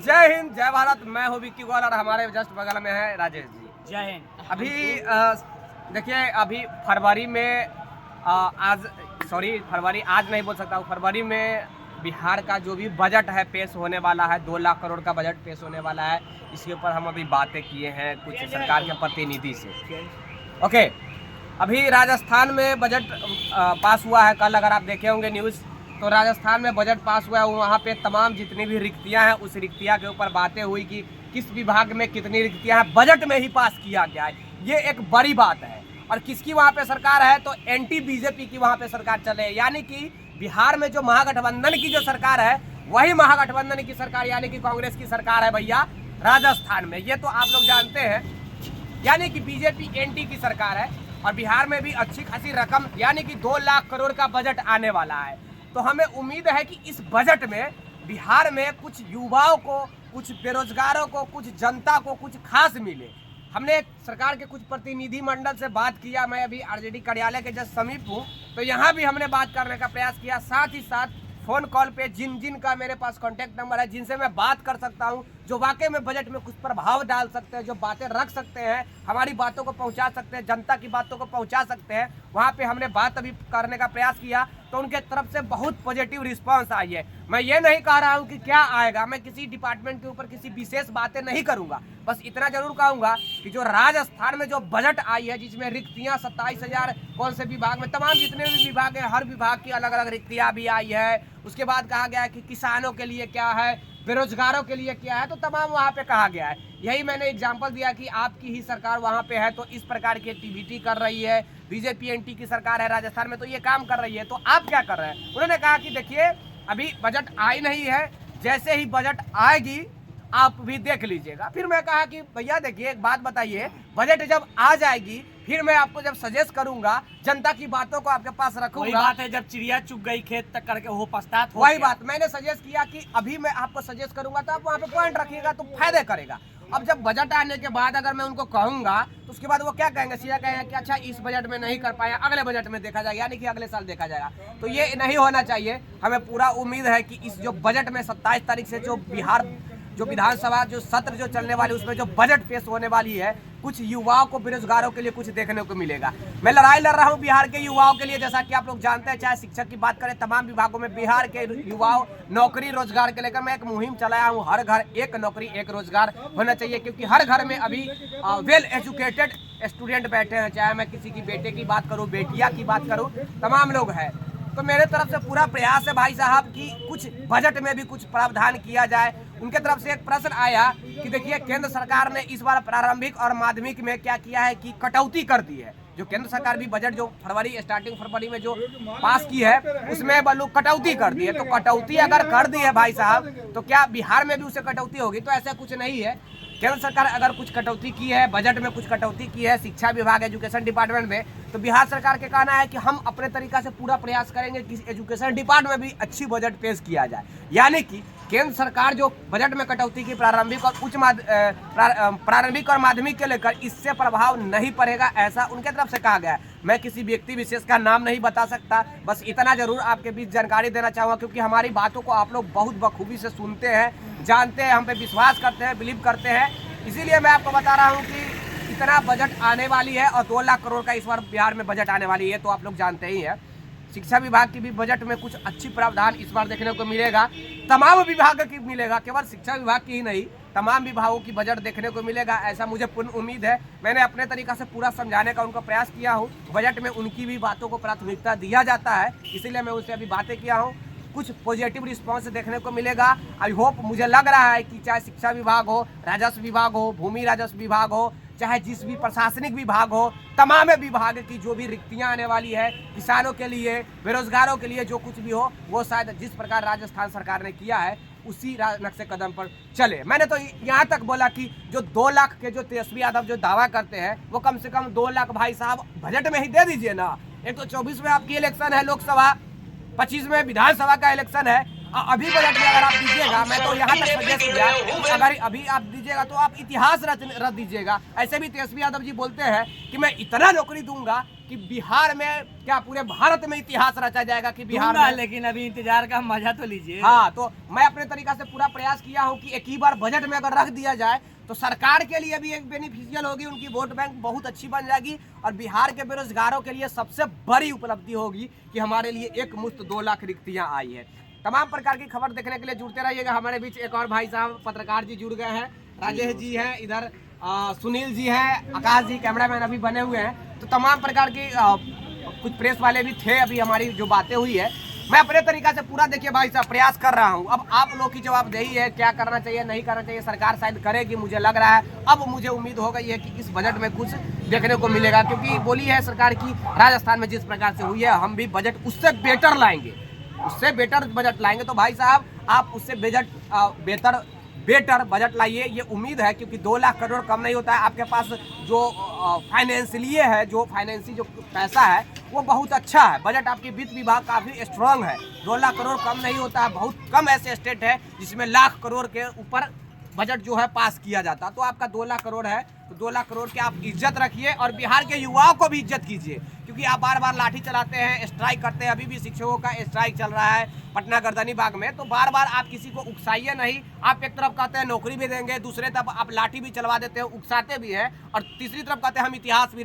जय हिंद, जय भारत। मैं हूँ विक्की गोयल और हमारे जस्ट बगल में है राजेश जी। जय हिंद। अभी देखिए, अभी फरवरी में फरवरी आज नहीं बोल सकता हूँ। फरवरी में बिहार का जो भी बजट है पेश होने वाला है, 2 लाख करोड़ का बजट पेश होने वाला है। इसके ऊपर हम अभी बातें किए हैं कुछ सरकार के प्रतिनिधि से। ओके, अभी राजस्थान में बजट पास हुआ है। कल अगर आप देखे होंगे न्यूज़, तो राजस्थान में बजट पास हुआ है। वहाँ पे तमाम जितनी भी रिक्तियाँ हैं उस रिक्तियाँ के ऊपर बातें हुई कि किस विभाग में कितनी रिक्तियाँ हैं, बजट में ही पास किया गया है। ये एक बड़ी बात है। और किसकी वहाँ पे सरकार है, तो एंटी बीजेपी की वहाँ पे सरकार चले, यानी कि बिहार में जो महागठबंधन की जो सरकार है वही महागठबंधन की सरकार यानी कि कांग्रेस की सरकार है भैया राजस्थान में। ये तो आप लोग जानते हैं, यानी कि बीजेपी एंटी की सरकार है। और बिहार में भी अच्छी खासी रकम यानी कि 2 लाख करोड़ का बजट आने वाला है। तो हमें उम्मीद है कि इस बजट में बिहार में कुछ युवाओं को, कुछ बेरोजगारों को, कुछ जनता को कुछ खास मिले। हमने सरकार के कुछ प्रतिनिधि मंडल से बात किया। मैं अभी आरजेडी कार्यालय के जस्ट समीप हूँ, तो यहाँ भी हमने बात करने का प्रयास किया। साथ ही साथ फ़ोन कॉल पे जिन का मेरे पास कॉन्टैक्ट नंबर है, जिनसे मैं बात कर सकता हूँ, जो वाकई में बजट में कुछ प्रभाव डाल सकते हैं, जो बातें रख सकते हैं, हमारी बातों को पहुँचा सकते हैं, जनता की बातों को पहुँचा सकते हैं, वहाँ पे हमने बात अभी करने का प्रयास किया। तो उनके तरफ से बहुत पॉजिटिव रिस्पांस आई है। मैं ये नहीं कह रहा हूँ कि क्या आएगा, मैं किसी डिपार्टमेंट के ऊपर किसी विशेष बातें नहीं करूँगा। बस इतना जरूर कहूँगा कि जो राजस्थान में जो बजट आई है, जिसमें रिक्तियाँ 27,000 कौन से विभाग में, तमाम जितने भी विभाग हैं, हर विभाग की अलग अलग रिक्तियाँ भी आई है। उसके बाद कहा गया है कि किसानों के लिए क्या है, बेरोजगारों के लिए क्या है, तो तमाम वहाँ पे कहा गया है। यही मैंने एग्जांपल दिया कि आपकी ही सरकार वहाँ पे है तो इस प्रकार की एक्टिविटी कर रही है। बीजेपी एंटी की सरकार है राजस्थान में तो ये काम कर रही है। तो आप क्या कर रहे हैं? उन्होंने कहा कि देखिए, अभी बजट आई नहीं है, जैसे ही बजट आएगी आप भी देख लीजिएगा। फिर मैं कहा कि भैया देखिए, एक बात बताइए, बजट जब आ जाएगी फिर मैं आपको जब सजेस्ट करूंगा, जनता की बातों को आपके पास रखूंगा। वही बात है, जब चिड़िया चुग गई खेत तक करके वो पछतात हो वही गया। बात मैंने सजेस्ट किया कि अभी मैं आपको सजेस्ट करूंगा तो आप वहाँ पे पॉइंट रखिएगा तो फायदे करेगा। अब जब बजट आने के बाद अगर मैं उनको कहूंगा तो उसके बाद वो क्या कहेंगे, सीधा कहेंगे कि अच्छा इस बजट में नहीं कर पाया, अगले बजट में देखा जाएगा, यानी कि अगले साल देखा जाएगा। तो ये नहीं होना चाहिए। हमें पूरा उम्मीद है कि इस जो बजट में 27 तारीख से जो बिहार जो विधानसभा जो सत्र जो चलने वाली, उसमें जो बजट पेश होने वाली है, कुछ युवाओं को, बेरोजगारों के लिए कुछ देखने को मिलेगा। मैं लड़ाई लड़ रहा हूं बिहार के युवाओं के लिए, जैसा कि आप लोग जानते हैं। चाहे शिक्षक की बात करें, तमाम विभागों में बिहार के युवाओं नौकरी रोजगार के लेकर मैं एक मुहिम चलाया हूं। हर घर एक नौकरी एक रोजगार होना चाहिए, क्योंकि हर घर में अभी वेल एजुकेटेड स्टूडेंट बैठे हैं। चाहे मैं किसी की बेटे की बात करूँ, बेटिया की बात करूँ, तमाम लोग हैं। तो मेरे तरफ से पूरा प्रयास है भाई साहब कि कुछ बजट में भी कुछ प्रावधान किया जाए। उनके तरफ से एक प्रश्न आया कि देखिए, केंद्र सरकार ने इस बार प्रारंभिक और माध्यमिक में क्या किया है कि कटौती कर दी है। जो केंद्र सरकार भी बजट जो स्टार्टिंग फरवरी में जो पास की है, उसमें बल्लू कटौती कर दी है। तो कटौती अगर कर दी है भाई साहब, तो क्या बिहार में भी उससे कटौती होगी? तो ऐसा कुछ नहीं है। केंद्र सरकार अगर कुछ कटौती की है, बजट में कुछ कटौती की है शिक्षा विभाग, एजुकेशन डिपार्टमेंट में, तो बिहार सरकार के कहना है कि हम अपने तरीका से पूरा प्रयास करेंगे कि एजुकेशन डिपार्टमेंट में भी अच्छी बजट पेश किया जाए। यानी कि केंद्र सरकार जो बजट में कटौती की प्रारंभिक और माध्यमिक के लेकर, इससे प्रभाव नहीं पड़ेगा, ऐसा उनके तरफ से कहा गया है। मैं किसी व्यक्ति विशेष का नाम नहीं बता सकता, बस इतना जरूर आपके बीच जानकारी देना चाहूँगा, क्योंकि हमारी बातों को आप लोग बहुत बखूबी से सुनते हैं, जानते हैं, हम पे विश्वास करते हैं, बिलीव करते हैं। इसीलिए मैं आपको बता रहा हूँ कि इतना बजट आने वाली है और 2 लाख करोड़ का इस बार बिहार में बजट आने वाली है, तो आप लोग जानते ही हैं। शिक्षा विभाग की भी बजट में कुछ अच्छी प्रावधान इस बार देखने को मिलेगा। तमाम विभाग की मिलेगा, केवल शिक्षा विभाग की ही नहीं, तमाम विभागों की बजट देखने को मिलेगा, ऐसा मुझे पूर्ण उम्मीद है। मैंने अपने तरीका से पूरा समझाने का उनको प्रयास किया हूँ। बजट में उनकी भी बातों को प्राथमिकता दिया जाता है, इसीलिए मैं उनसे अभी बातें किया हूँ। कुछ पॉजिटिव रिस्पांस देखने को मिलेगा। आई होप, मुझे लग रहा है कि चाहे शिक्षा विभाग हो, राजस्व विभाग हो, भूमि राजस्व विभाग हो, चाहे जिस भी प्रशासनिक विभाग हो, तमाम विभाग की जो भी रिक्तियां आने वाली है, किसानों के लिए, बेरोजगारों के लिए, जो कुछ भी हो, वो शायद जिस प्रकार राजस्थान सरकार ने किया है उसी नक्शे कदम पर चले। मैंने तो यहाँ तक बोला कि जो 2 लाख के जो तेजस्वी यादव जो दावा करते हैं, वो कम से कम 2 लाख भाई साहब बजट में ही दे दीजिए ना। एक तो 24 में आपकी इलेक्शन है लोकसभा, 25 में विधानसभा का इलेक्शन है। अभी बजट में अगर आप दीजिएगा, मैं तो यहाँ तक सजेस्ट किया कि अगर अभी आप दीजिएगा तो आप इतिहास रच दीजिएगा। ऐसे भी तेजस्वी यादव जी बोलते हैं कि मैं इतना नौकरी दूंगा कि बिहार में क्या पूरे भारत में इतिहास रचा जाएगा कि बिहार में। लेकिन अभी इंतजार का मजा तो लीजिए। हाँ, तो मैं अपने तरीका से पूरा प्रयास किया हूँ कि एक ही बार बजट में अगर रख दिया जाए तो सरकार के लिए भी एक बेनिफिशियल होगी, उनकी वोट बैंक बहुत अच्छी बन जाएगी और बिहार के बेरोजगारों के लिए सबसे बड़ी उपलब्धि होगी कि हमारे लिए एक मुश्त 2 लाख रिक्तियाँ आई है। तमाम प्रकार की खबर देखने के लिए जुड़ते रहिएगा। हमारे बीच एक और भाई साहब पत्रकार जी जुड़ गए हैं, राजेश जी हैं, इधर सुनील जी हैं, आकाश जी कैमरामैन अभी बने हुए हैं। तो तमाम प्रकार की कुछ प्रेस वाले भी थे। अभी हमारी जो बातें हुई है मैं अपने तरीका से पूरा देखिए भाई साहब प्रयास कर रहा हूं। अब आप लोग की जवाबदेही है, क्या करना चाहिए नहीं करना चाहिए, सरकार शायद करेगी मुझे लग रहा है। अब मुझे उम्मीद हो गई है कि इस बजट में कुछ देखने को मिलेगा, क्योंकि बोली है सरकार की राजस्थान में जिस प्रकार से हुई है हम भी बजट उससे बेटर लाएंगे, उससे बेटर बजट लाएंगे। तो भाई साहब आप उससे बेटर बजट लाइए, ये उम्मीद है, क्योंकि 2 लाख करोड़ कम नहीं होता है। आपके पास जो फाइनेंशियली है, जो फाइनेंशियल जो पैसा है वो बहुत अच्छा है। बजट आपकी वित्त विभाग काफ़ी स्ट्रांग है। 2 लाख करोड़ कम नहीं होता है। बहुत कम ऐसे स्टेट है जिसमें लाख करोड़ के ऊपर बजट जो है पास किया जाता। तो आपका 2 लाख करोड़ है, तो 2 लाख करोड़ की आप इज्जत रखिए और बिहार के युवाओं को भी इज्जत कीजिए, क्योंकि आप बार बार लाठी चलाते हैं, स्ट्राइक करते हैं। अभी भी शिक्षकों का स्ट्राइक चल रहा है पटना गर्दनी बाग में। तो बार बार आप किसी को उकसाइए नहीं। आप एक तरफ कहते हैं नौकरी भी देंगे, दूसरे तरफ आप लाठी भी चलवा देते हैं, उकसाते भी हैं, और तीसरी तरफ कहते हैं हम इतिहास भी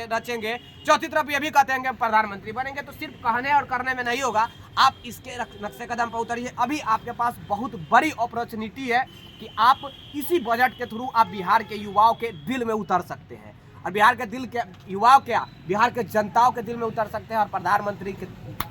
रचेंगे, चौथी तरफ ये भी कहते हैं प्रधानमंत्री बनेंगे। तो सिर्फ कहने और करने में नहीं होगा, आप इसके नक्शे कदम पर उतरिए। अभी आपके पास बहुत बड़ी अपॉर्चुनिटी है कि आप इसी बजट के थ्रू आप बिहार के युवाओं के दिल में उतर सकते हैं, और बिहार के दिल के युवाओं क्या बिहार के जनताओं के दिल में उतर सकते हैं, और प्रधानमंत्री के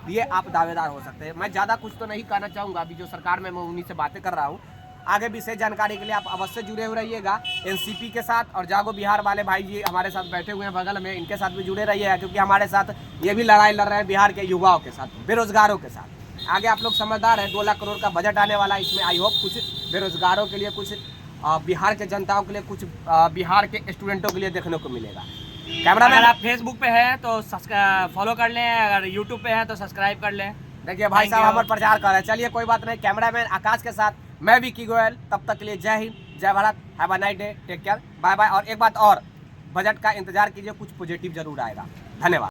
लिए आप दावेदार हो सकते हैं। मैं ज़्यादा कुछ तो नहीं कहना चाहूँगा, अभी जो सरकार में मैं उन्हीं से बातें कर रहा हूँ। आगे विशेष जानकारी के लिए आप अवश्य जुड़े हुए रहिएगा एनसीपी के साथ, और जागो बिहार वाले भाई जी हमारे साथ बैठे हुए हैं बगल में, इनके साथ भी जुड़े रहिएगा, क्योंकि हमारे साथ ये भी लड़ाई लड़ रहे हैं बिहार के युवाओं के साथ, बेरोजगारों के साथ। आगे आप लोग समझदार हैं, 2 लाख करोड़ का बजट आने वाला है। इसमें आई होप कुछ बेरोजगारों के लिए, कुछ बिहार के जनताओं के लिए, कुछ बिहार के स्टूडेंटों के लिए देखने को मिलेगा। कैमरामैन अगर आप फेसबुक पे हैं तो फॉलो कर लें, अगर यूट्यूब पे हैं तो सब्सक्राइब कर लें। देखिए भाई साहब हमारे प्रचार कर रहे हैं। चलिए कोई बात नहीं, कैमरामैन आकाश के साथ मैं विकी गोयल। तब तक के लिए जय हिंद, जय Bharat, have a nice day, take care, bye bye. और एक बात और, बजट का इंतजार कीजिए, कुछ पॉजिटिव जरूर आएगा। धन्यवाद।